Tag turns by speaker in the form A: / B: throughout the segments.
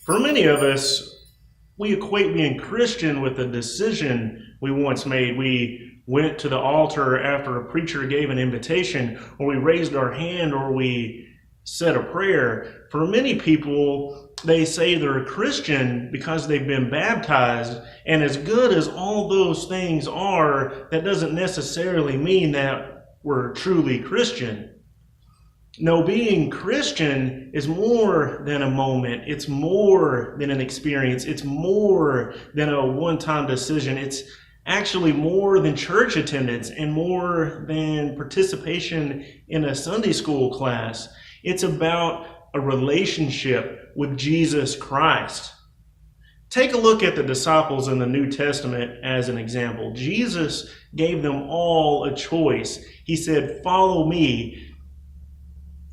A: For many of us, we equate being Christian with a decision we once made. We went to the altar after a preacher gave an invitation, or we raised our hand, or we said a prayer. For many people, they say they're a Christian because they've been baptized, and as good as all those things are, that doesn't necessarily mean that we're truly Christian. No, being Christian is more than a moment. It's more than an experience. It's more than a one-time decision. It's actually more than church attendance and more than participation in a Sunday school class. It's about a relationship with Jesus Christ. Take a look at the disciples in the New Testament as an example. Jesus gave them all a choice. He said, "Follow me."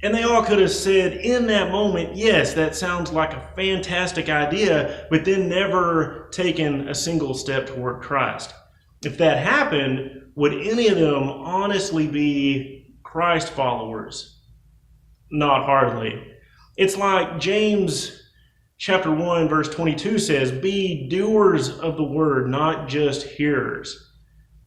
A: And they all could have said in that moment, yes, that sounds like a fantastic idea, but then never taken a single step toward Christ. If that happened, would any of them honestly be Christ followers? Not hardly. It's like James chapter 1, verse 22 says, "Be doers of the word, not just hearers."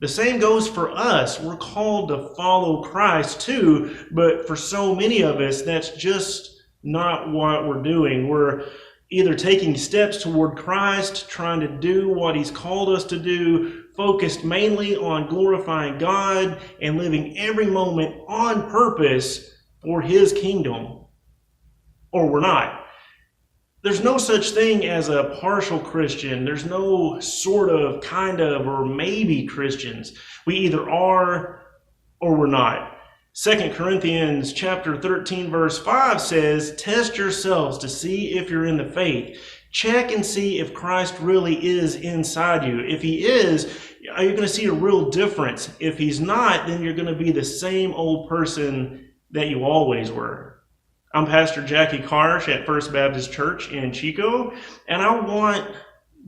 A: The same goes for us. We're called to follow Christ too, but for so many of us, that's just not what we're doing. We're either taking steps toward Christ, trying to do what He's called us to do, focused mainly on glorifying God and living every moment on purpose for His kingdom, or we're not. There's no such thing as a partial Christian. There's no sort of, kind of, or maybe Christians. We either are or we're not. 2 Corinthians chapter 13, verse 5 says, "Test yourselves to see if you're in the faith. Check and see if Christ really is inside you. If He is, are you going to see a real difference? If He's not, then you're going to be the same old person that you always were." I'm Pastor Jackie Karsh at First Baptist Church in Chico, and I want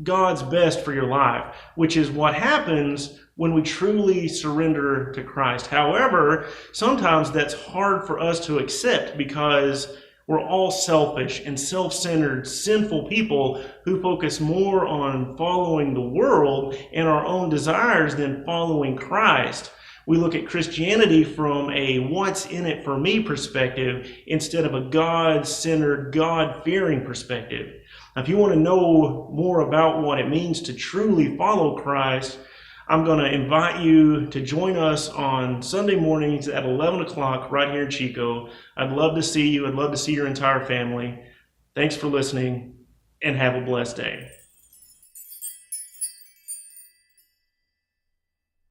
A: God's best for your life, which is what happens when we truly surrender to Christ. However, sometimes that's hard for us to accept because we're all selfish and self-centered, sinful people who focus more on following the world and our own desires than following Christ. We look at Christianity from a what's in it for me perspective instead of a God-centered, God-fearing perspective. Now, if you want to know more about what it means to truly follow Christ, I'm going to invite you to join us on Sunday mornings at 11 o'clock right here in Chico. I'd love to see you. I'd love to see your entire family. Thanks for listening, and have a blessed day.